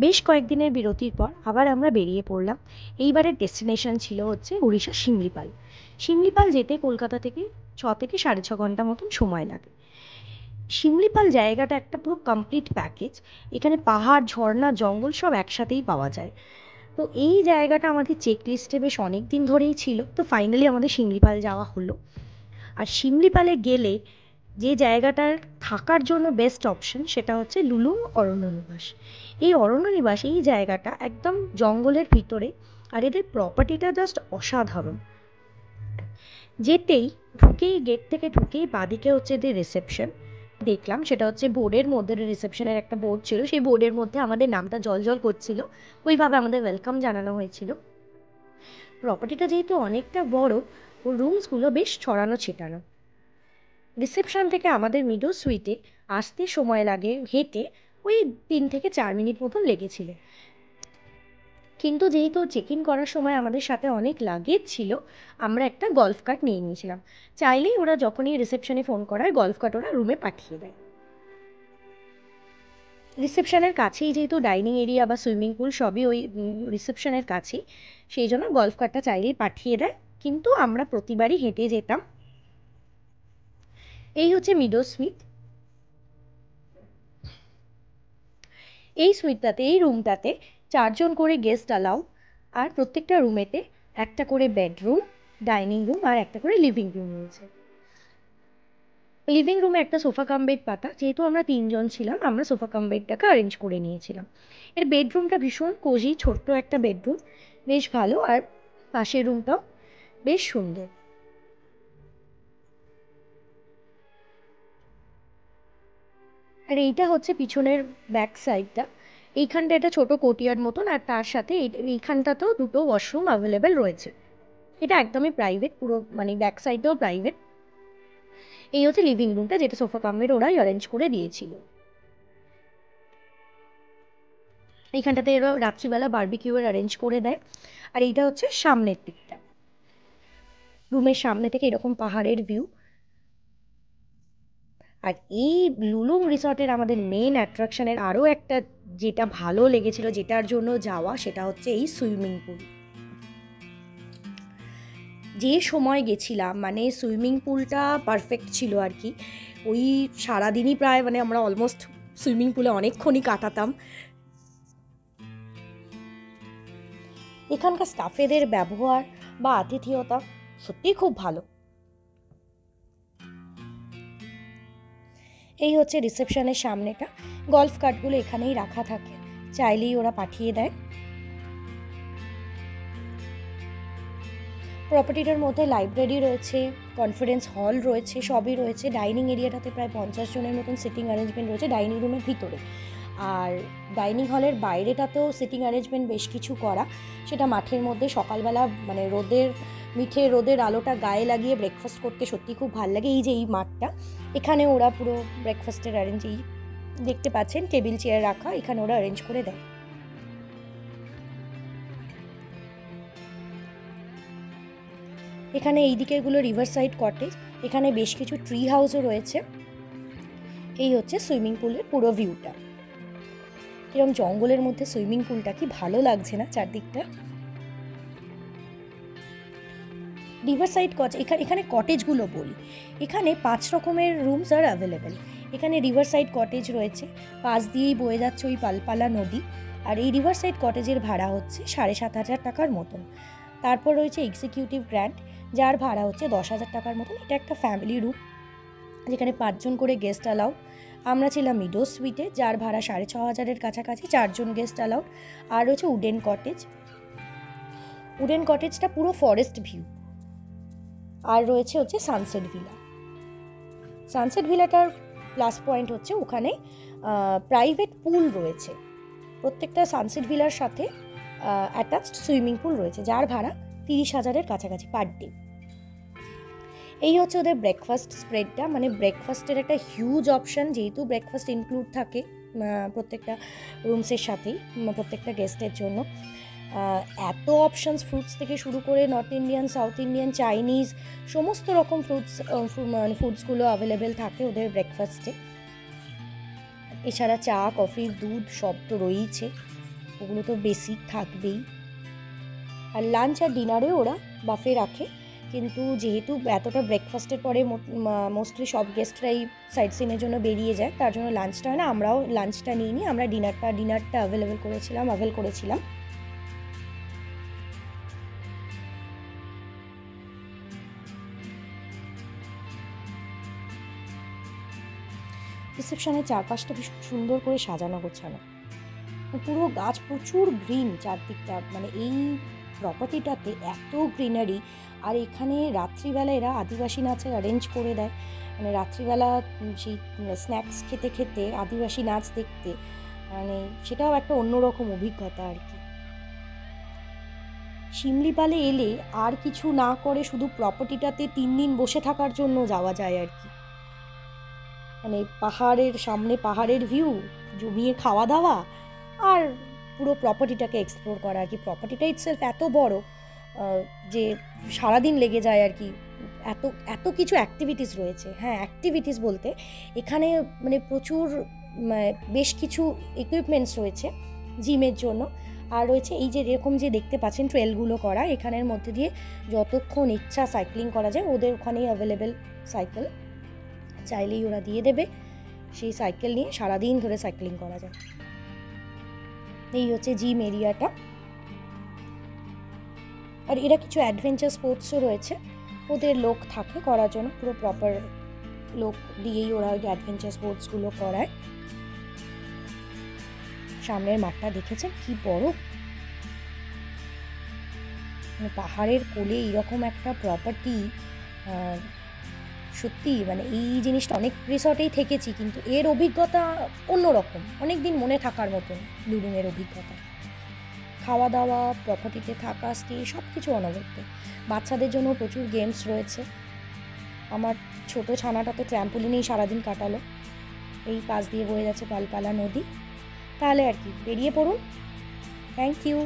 বেশ কয়েকদিনের বিরতির পর আবার আমরা বেরিয়ে পড়লাম। এইবারের ডেস্টিনেশন ছিল হচ্ছে উড়িষ্যার শিমলিপাল। শিমলিপাল যেতে কলকাতা থেকে 6 থেকে 6.5 ঘন্টা মতন সময় লাগে। শিমলিপাল জায়গাটা একটা পুরো কমপ্লিট প্যাকেজ। এখানে পাহাড়, ঝর্ণা, জঙ্গল সব একসাথেই পাওয়া যায়। তো এই জায়গাটা আমাদের চেক লিস্টে বেশ অনেক দিন ধরেই ছিল, তো ফাইনালি আমাদের শিমলিপাল যাওয়া হলো। আর শিমলিপালে গেলে যে জায়গাটার থাকার জন্য বেস্ট অপশন সেটা হচ্ছে লুলুং অরণ্যনিবাস। এই অরণ্যনিবাস এই জায়গাটা একদম জঙ্গলের ভিতরে, আর এদের প্রপার্টিটা জাস্ট অসাধারণ। যেতেই গেট থেকে ঢুকেই বাদিকে হচ্ছে এদের রিসেপশন দেখলাম, সেটা হচ্ছে বোর্ডের মধ্যে, রিসেপশনের একটা বোর্ড ছিল, সেই বোর্ডের মধ্যে আমাদের নামটা জল করছিল, ওইভাবে আমাদের ওয়েলকাম জানানো হয়েছিল। প্রপার্টিটা যেহেতু অনেকটা বড়, ও রুমসগুলো বেশ ছড়ানো ছিটানো। রিসেপশন থেকে আমাদের মিডো সুইটে আসতে সময় লাগে হেঁটে ওই 3 থেকে 4 মিনিট মতন লেগেছিল। কিন্তু যেহেতু চেক ইন করার সময় আমাদের সাথে অনেক লাগেজ ছিল, আমরা একটা গল্ফ কার্ট নিয়ে নিয়েছিলাম। চাইলেই ওরা যখনই রিসেপশনে ফোন করায় গল্ফ কার্ট ওরা রুমে পাঠিয়ে দেয়। রিসেপশনের কাছেই যেহেতু ডাইনিং এরিয়া বা সুইমিং পুল সবই ওই রিসেপশনের কাছেই, সেই জন্য গল্ফ কার্টটা চাইলেই পাঠিয়ে দেয়, কিন্তু আমরা প্রতিবারই হেঁটে যেতাম। এই হচ্ছে মিডো সুইট। এই সুইটটাতে, এই রুমটাতে 4 জন করে গেস্ট অ্যালাউ, আর প্রত্যেকটা রুমেতে একটা করে বেডরুম, ডাইনিং রুম আর একটা করে লিভিং রুম রয়েছে। লিভিং রুমে একটা সোফা কাম বেড পাতা, যেহেতু আমরা 3 জন ছিলাম আমরা সোফা কাম বেডটাকে অ্যারেঞ্জ করে নিয়েছিলাম। এর বেডরুমটা ভীষণ কোজি, ছোট্ট একটা বেডরুম, বেশ ভালো। আর পাশের রুমটাও বেশ সুন্দর। আর এইটা হচ্ছে পিছনের ব্যাক সাইডটা। এইখানটা একটা ছোট কোর্টইয়ার্ড মতন, আর তার সাথে এইখানটাতেও 2টো ওয়াশরুম অ্যাভেলেবেল রয়েছে। এটা একদমই প্রাইভেট, পুরো মানে ব্যাক সাইডটাও প্রাইভেট। এই হচ্ছে লিভিং রুমটা, যেটা সোফা কামের ওরাই অ্যারেঞ্জ করে দিয়েছিল। এইখানটাতে এরা রাত্রিবেলা বারবিকিউর অ্যারেঞ্জ করে দেয়। আর এইটা হচ্ছে সামনের দিকটা, রুমের সামনে থেকে এরকম পাহাড়ের ভিউ। আর এই লুলুং রিসর্টের আমাদের মেন অ্যাট্রাকশনের আরও একটা যেটা ভালো লেগেছিল, যেটার জন্য যাওয়া, সেটা হচ্ছে এই সুইমিং পুল। যে সময় গেছিলাম মানে সুইমিং পুলটা পারফেক্ট ছিল আর কি। ওই সারাদিনই প্রায় মানে আমরা অলমোস্ট সুইমিং পুলে অনেকক্ষণই কাটাতাম। এখানকার স্টাফেদের ব্যবহার বা আতিথেয়তা সত্যিই খুব ভালো। এই হচ্ছে রিসেপশনের সামনেটা, গল্ফ কার্টগুলো এখানেই রাখা থাকে, চাইলেই ওরা পাঠিয়ে দেয়। প্রপার্টিটার মধ্যে লাইব্রেরি রয়েছে, কনফারেন্স হল রয়েছে, সবই রয়েছে। ডাইনিং এরিয়াটাতে প্রায় 50 জনের মতন সিটিং অ্যারেঞ্জমেন্ট রয়েছে ডাইনিং রুমের ভিতরে। আর ডাইনিং হলের বাইরেটাতেও সিটিং অ্যারেঞ্জমেন্ট বেশ কিছু করা, সেটা মাঠের মধ্যে সকালবেলা মানে রোদের আলোটা গায়ে লাগিয়ে ব্রেকফাস্ট করতে সত্যি খুব ভালো লাগে। এই যে এই মাঠটা, এখানে ওরা পুরো ব্রেকফাস্টের অ্যারেঞ্জ, এই দেখতে পাচ্ছেন টেবিল চেয়ার রাখা, এখানে ওরা অ্যারেঞ্জ করে দেয়। এখানে এই দিকেরগুলো রিভার সাইড কটেজ, এখানে বেশ কিছু ট্রি হাউসও রয়েছে। এই হচ্ছে সুইমিং পুলের পুরো ভিউটা। এরকম জঙ্গলের মধ্যে সুইমিং পুলটা কি ভালো লাগছে না চারদিকটা। রিভার সাইড এখানে কটেজগুলো বলি, এখানে 5 রকমের রুমস আর অ্যাভেলেবেল। এখানে রিভার সাইড কটেজ রয়েছে, পাশ দিয়েই বয়ে যাচ্ছে ওই পালপালা নদী। আর এই রিভার সাইড কটেজের ভাড়া হচ্ছে 7,500 টাকার মতন। তারপর রয়েছে এক্সিকিউটিভ গ্র্যান্ড, যার ভাড়া হচ্ছে 10,000 টাকার মতন। এটা একটা ফ্যামিলি রুম, যেখানে 5 জন করে গেস্ট অ্যালাউড। আমরা ছিলাম মিডো সুইটে, যার ভাড়া 6,500-এর কাছাকাছি, 4 জন গেস্ট অ্যালাউড। আর রয়েছে উডেন কটেজ। উডেন কটেজটা পুরো ফরেস্ট ভিউ। আর রয়েছে হচ্ছে সানসেট ভিলা। সানসেট ভিলাটার প্লাস পয়েন্ট হচ্ছে ওখানে প্রাইভেট পুল রয়েছে। প্রত্যেকটা সানসেট ভিলার সাথে অ্যাটাচড সুইমিং পুল রয়েছে, যার ভাড়া 30,000-এর কাছাকাছি পার ডে। এই হচ্ছে ওদের ব্রেকফাস্ট স্প্রেডটা, মানে ব্রেকফাস্টের একটা হিউজ অপশান, যেহেতু ব্রেকফাস্ট ইনক্লুড থাকে প্রত্যেকটা রুমসের সাথেই প্রত্যেকটা গেস্টের জন্য। এত অপশানস, ফ্রুটস থেকে শুরু করে north Indian, south Indian, Chinese, সমস্ত রকম ফুডসগুলো অ্যাভেলেবেল থাকে ওদের ব্রেকফাস্টে। এছাড়া চা, কফি, দুধ সব তো রয়েইছে। ওগুলো তো বেসিক থাকবেই। আর লাঞ্চ আর ডিনারে ওরা বাফে রাখে, কিন্তু যেহেতু এতটা ব্রেকফাস্টের পরে মোস্টলি সব গেস্টরাই সাইট সিনের জন্য বেরিয়ে যায়, তার জন্য লাঞ্চটা হয় না। আমরাও লাঞ্চটা নিয়ে নিই, আমরা ডিনারটা অ্যাভেল করেছিলাম। রিসেপশনের চারপাশটা ভীষণ সুন্দর করে সাজানো গোছানো, পুরো গাছ, প্রচুর গ্রিন চারদিকটা, মানে এই প্রপার্টিটাতে এত গ্রিনারি। আর এখানে রাত্রিবেলা এরা আদিবাসী নাচের অ্যারেঞ্জ করে দেয়, মানে রাত্রিবেলা সেই স্ন্যাক্স খেতে খেতে আদিবাসী নাচ দেখতে, মানে সেটাও একটা অন্যরকম অভিজ্ঞতা আর কি। শিমলিপালে এলে আর কিছু না করে শুধু প্রপার্টিটাতে 3 দিন বসে থাকার জন্য যাওয়া যায় আর কি। মানে পাহাড়ের সামনে পাহাড়ের ভিউ, জমিয়ে খাওয়া দাওয়া, আর পুরো প্রপার্টিটাকে এক্সপ্লোর করা আর কি। প্রপার্টিটা ইটসেলফ এত বড় যে সারাদিন লেগে যায় আর কি। এত কিছু অ্যাক্টিভিটিস রয়েছে। হ্যাঁ, অ্যাক্টিভিটিস বলতে এখানে মানে প্রচুর বেশ কিছু ইকুইপমেন্টস রয়েছে জিমের জন্য, আর রয়েছে এই যে এরকম যে দেখতে পাচ্ছেন ট্রেলগুলো করা, এখানের মধ্যে দিয়ে যতক্ষণ ইচ্ছা সাইক্লিং করা যায়। ওদের ওখানেই অ্যাভেলেবেল সাইকেল, চাইলেই ওরা দিয়ে দেবে, সেই সাইকেল নিয়ে সারাদিন ধরে সাইক্লিং করা যায়। এই হচ্ছে জিম এরিয়াটা। আর এরা কিছু অ্যাডভেঞ্চার স্পোর্টসও রয়েছে, ওদের লোক থাকে করার জন্য, পুরো প্রপার লোক দিয়েই ওরা ওই অ্যাডভেঞ্চার স্পোর্টসগুলো করায়। সামনের মাঠটা দেখেছেন কি বড়, মানে পাহাড়ের কোলে এইরকম একটা প্রপার্টি, সত্যি মানে এই জিনিসটা অনেক রিসর্টেই থেকেছি, কিন্তু এর অভিজ্ঞতা অন্যরকম, অনেক দিন মনে থাকার মতন লুলুংয়ের অভিজ্ঞতা। খাওয়া দাওয়া, প্রপার্টিতে থাকা, স্টে, সব কিছু অনবদ্য। বাচ্চাদের জন্য প্রচুর গেমস রয়েছে। আমার ছোট ছানাটা তো ট্র্যাম্পোলিনেই সারাদিন কাটালো। এই পাশ দিয়ে বয়ে যাচ্ছে পালপালা নদী। তাহলে আর কি, বেরিয়ে পড়ুন। Thank you.